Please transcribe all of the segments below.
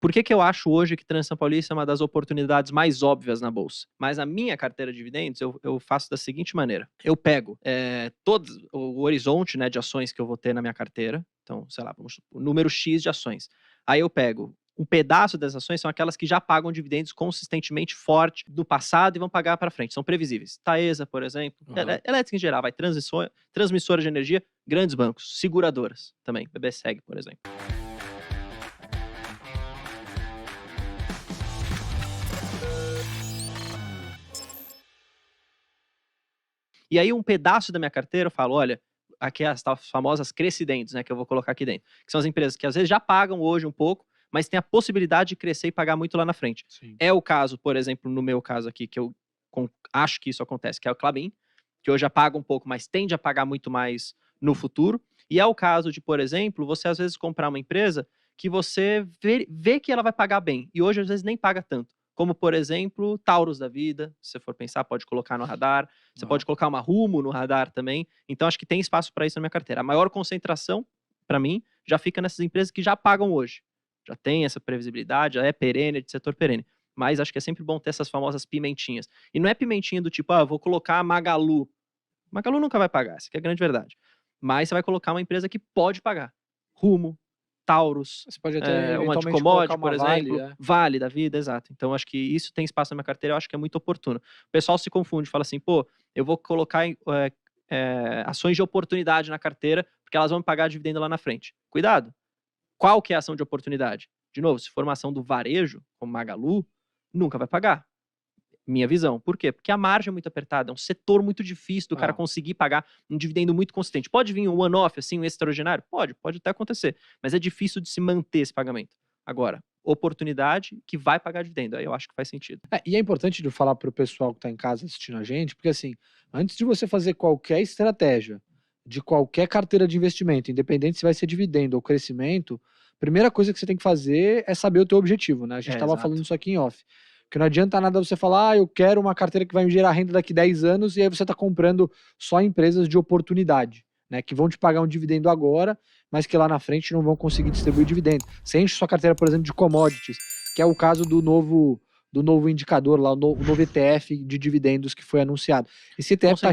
Por que eu acho hoje que Transição Paulista é uma das oportunidades mais óbvias na Bolsa? Mas a minha carteira de dividendos, eu faço da seguinte maneira. Eu pego todo o horizonte, né, de ações que eu vou ter na minha carteira. Então, sei lá, o número X de ações. Aí eu pego um pedaço das ações, são aquelas que já pagam dividendos consistentemente forte do passado e vão pagar para frente. São previsíveis. Taesa, por exemplo. Elétrica em geral, transmissora de energia, grandes bancos, seguradoras também. BBSEG, por exemplo. E aí um pedaço da minha carteira eu falo, olha, aqui as famosas crescidentes, né, que eu vou colocar aqui dentro. Que são as empresas que às vezes já pagam hoje um pouco, mas tem a possibilidade de crescer e pagar muito lá na frente. Sim. É o caso, por exemplo, no meu caso aqui, que eu acho que isso acontece, que é o Klabin, que hoje já paga um pouco, mas tende a pagar muito mais no futuro. E é o caso de, por exemplo, você às vezes comprar uma empresa que você vê que ela vai pagar bem, e hoje às vezes nem paga tanto. Como, por exemplo, Taurus da vida, se você for pensar, pode colocar no radar. Você pode colocar uma Rumo no radar também. Então, acho que tem espaço para isso na minha carteira. A maior concentração, para mim, já fica nessas empresas que já pagam hoje. Já tem essa previsibilidade, já é perene, de setor perene. Mas acho que é sempre bom ter essas famosas pimentinhas. E não é pimentinha do tipo, vou colocar a Magalu. Magalu nunca vai pagar, essa que é a grande verdade. Mas você vai colocar uma empresa que pode pagar. Rumo, Taurus, Você pode até uma de eventualmente commodity, colocar por uma exemplo, Vale da vida, exato. Então, acho que isso tem espaço na minha carteira, eu acho que é muito oportuno. O pessoal se confunde, fala assim, pô, eu vou colocar ações de oportunidade na carteira, porque elas vão me pagar dividendo lá na frente. Cuidado. Qual que é a ação de oportunidade? De novo, se for uma ação do varejo, como Magalu, nunca vai pagar. Minha visão. Por quê? Porque a margem é muito apertada, é um setor muito difícil do cara conseguir pagar um dividendo muito consistente. Pode vir um one-off, assim, um extraordinário? Pode até acontecer, mas é difícil de se manter esse pagamento. Agora, oportunidade que vai pagar dividendo, aí eu acho que faz sentido. E é importante de falar para o pessoal que está em casa assistindo a gente, porque assim, antes de você fazer qualquer estratégia de qualquer carteira de investimento, independente se vai ser dividendo ou crescimento, primeira coisa que você tem que fazer é saber o teu objetivo, né? A gente estava falando isso aqui em off. Porque não adianta nada você falar, eu quero uma carteira que vai me gerar renda daqui 10 anos, e aí você está comprando só empresas de oportunidade, né? Que vão te pagar um dividendo agora, mas que lá na frente não vão conseguir distribuir dividendo. Você enche sua carteira, por exemplo, de commodities, que é o caso do novo indicador lá, o novo ETF de dividendos que foi anunciado. Esse ETF está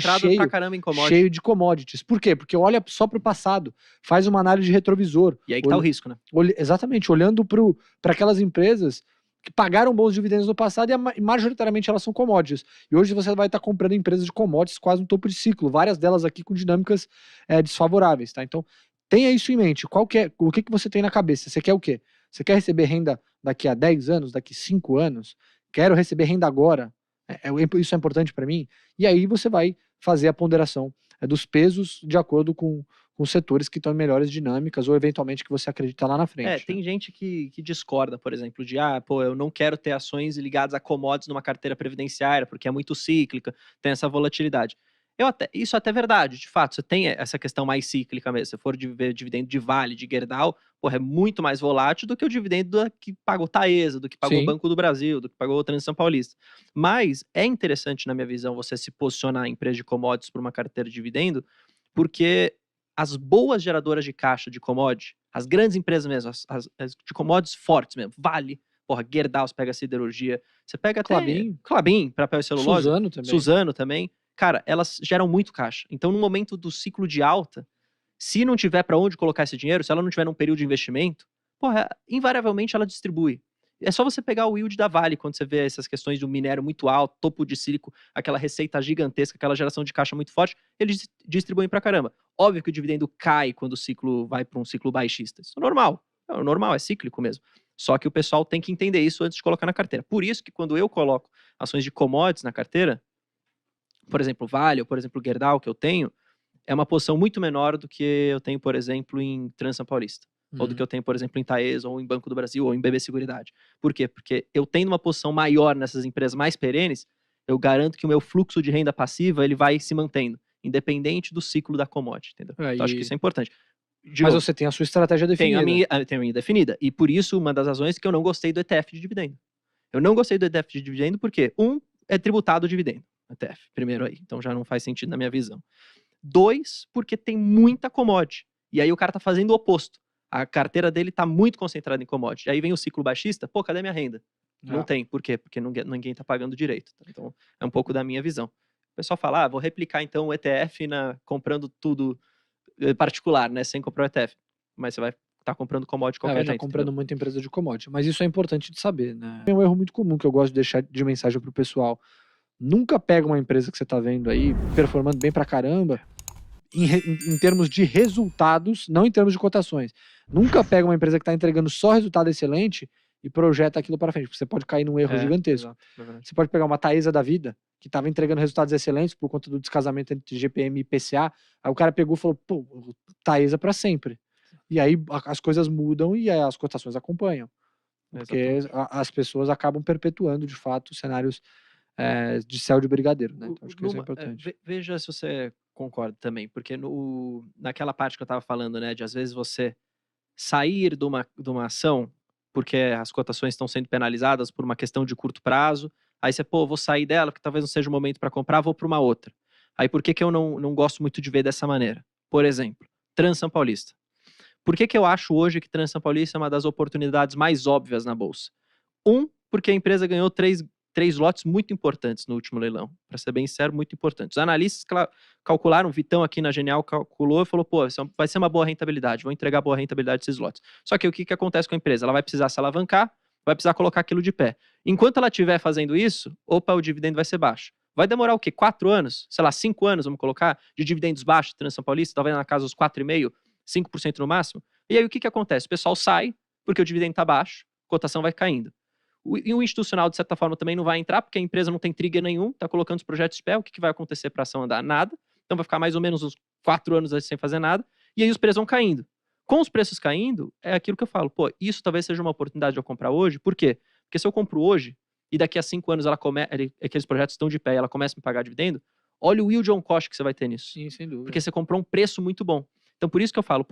cheio de commodities. Por quê? Porque olha só para o passado, faz uma análise de retrovisor. E aí que tá o risco, né? Exatamente, olhando para aquelas empresas que pagaram bons dividendos no passado e majoritariamente elas são commodities. E hoje você vai estar comprando empresas de commodities quase no topo de ciclo, várias delas aqui com dinâmicas desfavoráveis, tá? Então, tenha isso em mente. O que você tem na cabeça? Você quer o quê? Você quer receber renda daqui a 10 anos, daqui a 5 anos? Quero receber renda agora. Isso é importante para mim? E aí você vai fazer a ponderação dos pesos de acordo com os setores que estão em melhores dinâmicas ou eventualmente que você acredita lá na frente. Tem gente que discorda, por exemplo, de eu não quero ter ações ligadas a commodities numa carteira previdenciária, porque é muito cíclica, tem essa volatilidade. Isso é até verdade, de fato, você tem essa questão mais cíclica mesmo. Se for ver dividendo de Vale, de Gerdau, é muito mais volátil do que o dividendo que pagou Taesa, do que pagou o Banco do Brasil, do que pagou o Transição Paulista. Mas é interessante, na minha visão, você se posicionar em empresa de commodities por uma carteira de dividendo, porque as boas geradoras de caixa de commodity, as grandes empresas mesmo, as de commodities fortes mesmo, Vale, Gerdau, você pega a siderurgia, você pega até Klabin, papel e celulose, Suzano também. Cara, elas geram muito caixa. Então, no momento do ciclo de alta, se não tiver para onde colocar esse dinheiro, se ela não tiver num período de investimento, invariavelmente ela distribui. É só você pegar o yield da Vale, quando você vê essas questões do minério muito alto, topo de sílico, aquela receita gigantesca, aquela geração de caixa muito forte, eles distribuem pra caramba. Óbvio que o dividendo cai quando o ciclo vai para um ciclo baixista. Isso é normal. É normal, é cíclico mesmo. Só que o pessoal tem que entender isso antes de colocar na carteira. Por isso que quando eu coloco ações de commodities na carteira, por exemplo, Vale ou, por exemplo, Gerdau, que eu tenho, é uma posição muito menor do que eu tenho, por exemplo, em Transição Paulista. Ou do que eu tenho, por exemplo, em Taesa, ou em Banco do Brasil, ou em BB Seguridade. Por quê? Porque eu tendo uma posição maior nessas empresas mais perenes, eu garanto que o meu fluxo de renda passiva ele vai se mantendo, independente do ciclo da commodity, entendeu? Então, acho que isso é importante. Mas você tem a sua estratégia definida. Tenho a minha definida. E por isso, uma das razões que eu não gostei do ETF de dividendo. Eu não gostei do ETF de dividendo porque, é tributado o dividendo. ETF, primeiro aí. Então já não faz sentido na minha visão. 2, porque tem muita commodity. E aí o cara tá fazendo o oposto. A carteira dele está muito concentrada em commodity. Aí vem o ciclo baixista, pô, cadê minha renda? Não tem. Por quê? Porque ninguém está pagando direito. Tá? Então, é um pouco da minha visão. O pessoal fala, vou replicar então o ETF comprando tudo particular, né? Sem comprar o ETF. Mas você vai estar comprando commodity de qualquer vai jeito. estar comprando muita empresa de commodity. Mas isso é importante de saber, né? É um erro muito comum que eu gosto de deixar de mensagem pro pessoal. Nunca pega uma empresa que você tá vendo aí, performando bem pra caramba, em termos de resultados, não em termos de cotações. Nunca pega uma empresa que tá entregando só resultado excelente e projeta aquilo para frente, porque você pode cair num erro gigantesco. Exato, você pode pegar uma Taesa da vida, que estava entregando resultados excelentes por conta do descasamento entre GPM e IPCA, aí o cara pegou e falou, pô, Taesa para sempre. E aí as coisas mudam e aí as cotações acompanham. Porque as pessoas acabam perpetuando, de fato, cenários de céu de brigadeiro, né? Então, acho que isso é importante. Veja se você concorda também, porque naquela parte que eu estava falando, né, de às vezes você sair de uma ação porque as cotações estão sendo penalizadas por uma questão de curto prazo, aí você, vou sair dela, porque talvez não seja o momento para comprar, vou para uma outra. Aí por que eu não gosto muito de ver dessa maneira? Por exemplo, Trans-São Paulista. Por que eu acho hoje que Trans-São Paulista é uma das oportunidades mais óbvias na Bolsa? Porque a empresa ganhou três lotes muito importantes no último leilão. Para ser bem sincero, muito importantes. Os analistas calcularam, o Vitão aqui na Genial calculou e falou, vai ser uma boa rentabilidade, vou entregar boa rentabilidade desses lotes. Só que o que acontece com a empresa? Ela vai precisar se alavancar, vai precisar colocar aquilo de pé. Enquanto ela estiver fazendo isso, o dividendo vai ser baixo. Vai demorar o quê? 4 anos? Sei lá, 5 anos, vamos colocar, de dividendos baixos, Trans-São Paulista, talvez na casa dos 4,5%, 5% no máximo. E aí o que acontece? O pessoal sai, porque o dividendo está baixo, a cotação vai caindo. E o institucional, de certa forma, também não vai entrar, porque a empresa não tem trigger nenhum, está colocando os projetos de pé, o que vai acontecer para a ação andar? Nada. Então vai ficar mais ou menos uns 4 anos sem fazer nada, e aí os preços vão caindo. Com os preços caindo, é aquilo que eu falo, isso talvez seja uma oportunidade de eu comprar hoje, por quê? Porque se eu compro hoje, e daqui a 5 anos aqueles projetos estão de pé e ela começa a me pagar dividendo, olha o yield on cost que você vai ter nisso. Sim, sem dúvida. Porque você comprou um preço muito bom. Então, por isso que eu falo,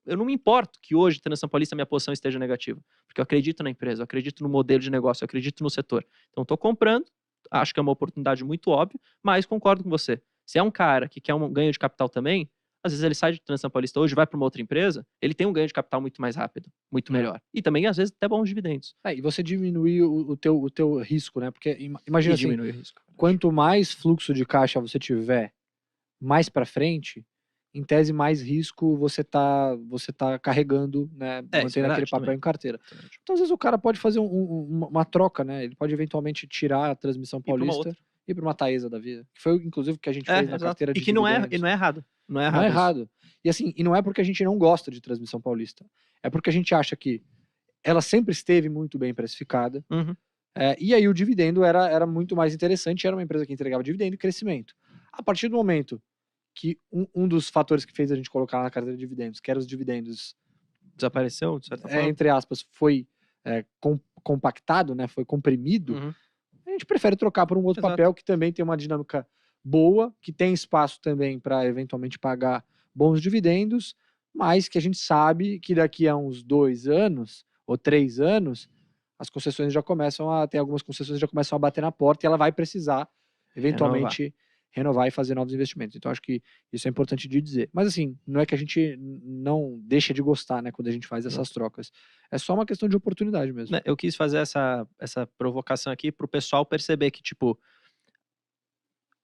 eu não me importo que hoje, Trans-São Paulista, minha posição esteja negativa. Porque eu acredito na empresa, eu acredito no modelo de negócio, eu acredito no setor. Então, estou comprando, acho que é uma oportunidade muito óbvia, mas concordo com você. Se é um cara que quer um ganho de capital também, às vezes ele sai de Trans-São Paulista hoje, vai para uma outra empresa, ele tem um ganho de capital muito mais rápido, muito melhor. E também, às vezes, até bons dividendos. E você diminui o teu risco, né? Porque imagina assim, diminui o risco. Quanto mais fluxo de caixa você tiver mais para frente, em tese, mais risco você tá carregando, né? Mantendo aquele papel em carteira. Então, às vezes, o cara pode fazer uma troca, né? Ele pode eventualmente tirar a Transmissão Paulista e ir para uma Taesa da vida. Que foi, inclusive, o que a gente fez na carteira de dividendos. E não é errado. Não é errado. E assim, não é porque a gente não gosta de Transmissão Paulista. É porque a gente acha que ela sempre esteve muito bem precificada. E aí o dividendo era muito mais interessante. Era uma empresa que entregava dividendo e crescimento. A partir do momento que um dos fatores que fez a gente colocar na carteira de dividendos, que eram os dividendos, desapareceu, de certa forma, entre aspas, foi compactado, né, foi comprimido, a gente prefere trocar por um outro papel que também tem uma dinâmica boa, que tem espaço também para eventualmente pagar bons dividendos, mas que a gente sabe que daqui a uns 2 anos ou 3 anos, as concessões já começam tem algumas concessões já começam a bater na porta e ela vai precisar eventualmente renovar e fazer novos investimentos. Então, acho que isso é importante de dizer. Mas, assim, não é que a gente não deixa de gostar, né, quando a gente faz essas trocas. É só uma questão de oportunidade mesmo. Eu quis fazer essa provocação aqui para o pessoal perceber que, tipo,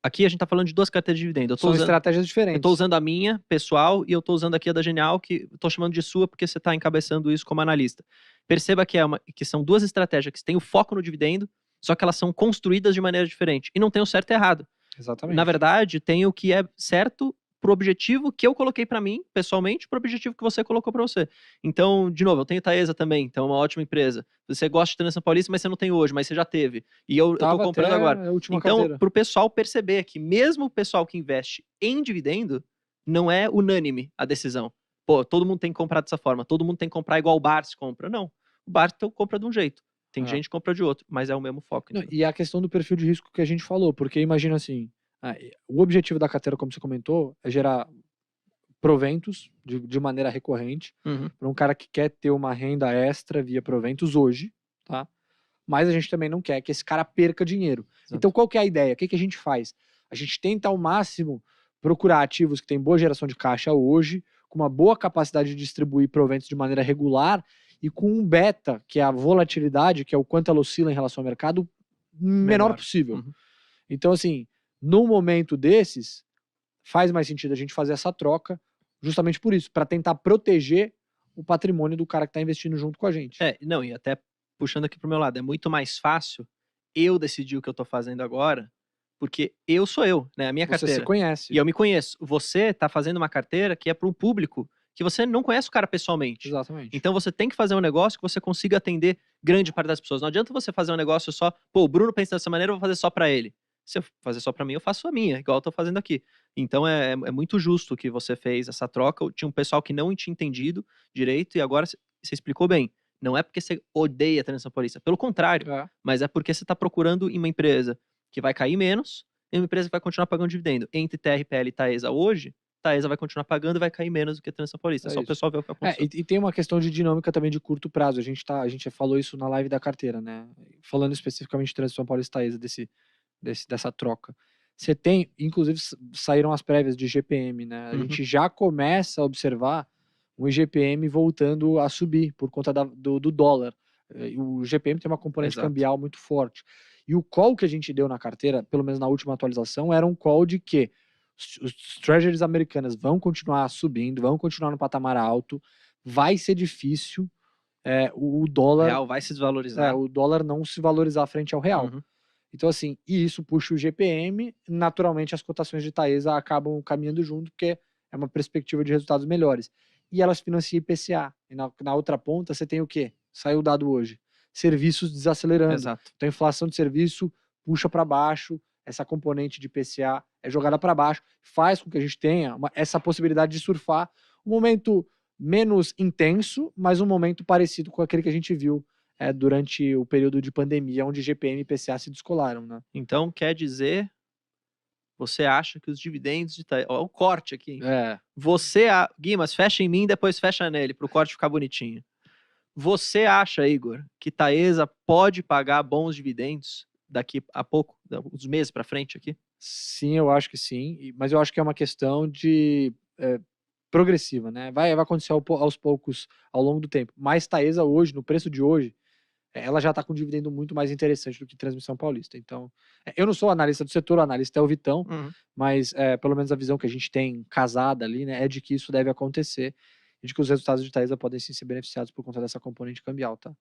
aqui a gente tá falando de 2 carteiras de dividendo. São estratégias diferentes. Eu tô usando a minha, pessoal, e eu tô usando aqui a da Genial, que eu tô chamando de sua porque você tá encabeçando isso como analista. Perceba que são 2 estratégias que têm o foco no dividendo, só que elas são construídas de maneira diferente. E não tem o certo e errado. Exatamente. Na verdade, tem o que é certo pro objetivo que eu coloquei para mim, pessoalmente, pro objetivo que você colocou para você. Então, de novo, eu tenho Taesa também, então é uma ótima empresa. Você gosta de Trans-São Paulista, mas você não tem hoje, mas você já teve. E eu tô comprando agora. Então, pro pessoal perceber que mesmo o pessoal que investe em dividendo, não é unânime a decisão. Todo mundo tem que comprar dessa forma, todo mundo tem que comprar igual o Bars compra. Não, o Bars compra de um jeito. Tem gente que compra de outro, mas é o mesmo foco. Não, e a questão do perfil de risco que a gente falou, porque imagina assim, o objetivo da carteira, como você comentou, é gerar proventos de maneira recorrente para um cara que quer ter uma renda extra via proventos hoje, tá? Mas a gente também não quer que esse cara perca dinheiro. Exato. Então, qual que é a ideia? O que a gente faz? A gente tenta ao máximo procurar ativos que têm boa geração de caixa hoje, com uma boa capacidade de distribuir proventos de maneira regular e com um beta, que é a volatilidade, que é o quanto ela oscila em relação ao mercado, menor possível. Uhum. Então, assim, num momento desses, faz mais sentido a gente fazer essa troca, justamente por isso, para tentar proteger o patrimônio do cara que está investindo junto com a gente. Não, e até puxando aqui pro meu lado, é muito mais fácil eu decidir o que eu tô fazendo agora, porque eu sou eu, né? A minha Você se carteira. conhece. E eu me conheço. Você tá fazendo uma carteira que é para um público que você não conhece o cara pessoalmente. Exatamente. Então você tem que fazer um negócio que você consiga atender grande parte das pessoas. Não adianta você fazer um negócio só, pô, o Bruno pensa dessa maneira, eu vou fazer só pra ele. Se eu fazer só pra mim, eu faço a minha, igual eu tô fazendo aqui. Então é muito justo que você fez essa troca. Tinha um pessoal que não tinha entendido direito e agora você explicou bem. Não é porque você odeia a transição paulista, pelo contrário, É. mas é porque você tá procurando em uma empresa que vai cair menos e uma empresa que vai continuar pagando dividendo. Entre TRPL e Taesa hoje, Taesa vai continuar pagando e vai cair menos do que a transição paulista. É só o isso. pessoal ver o que aconteceu. E tem uma questão de dinâmica também de curto prazo. A gente falou isso na live da carteira, né? Falando especificamente de transição paulista Taesa, dessa troca. Você tem, inclusive, saíram as prévias de GPM, né? A gente já começa a observar o IGPM voltando a subir por conta do dólar. O GPM tem uma componente Exato. cambial muito forte. E o call que a gente deu na carteira, pelo menos na última atualização, era um call de que os treasuries americanas vão continuar subindo, vão continuar no patamar alto, vai ser difícil o O dólar, real vai se desvalorizar. o dólar não se valorizar frente ao real. Uhum. Então, assim, e isso puxa o GPM, naturalmente as cotações de Taesa acabam caminhando junto, porque é uma perspectiva de resultados melhores. E elas financiam IPCA. E na outra ponta, você tem o quê? Saiu o dado hoje. Serviços desacelerando. Exato. Então, a inflação de serviço puxa para baixo, essa componente de IPCA é jogada para baixo, faz com que a gente tenha essa possibilidade de surfar um momento menos intenso, mas um momento parecido com aquele que a gente viu durante o período de pandemia, onde GPM e IPCA se descolaram, né? Então, quer dizer, você acha que os dividendos de Taesa... Ó, o corte aqui, hein? Guimas, fecha em mim, depois fecha nele, pro corte ficar bonitinho. Você acha, Igor, que Taesa pode pagar bons dividendos daqui a pouco, uns meses para frente aqui? Sim, eu acho que sim, mas eu acho que é uma questão de progressiva, né? Vai acontecer aos poucos ao longo do tempo. Mas Taesa hoje, no preço de hoje, ela já está com um dividendo muito mais interessante do que Transmissão Paulista. Então, eu não sou analista do setor, o analista é o Vitão, mas pelo menos a visão que a gente tem casada ali, né, é de que isso deve acontecer e de que os resultados de Taesa podem sim ser beneficiados por conta dessa componente cambial, tá?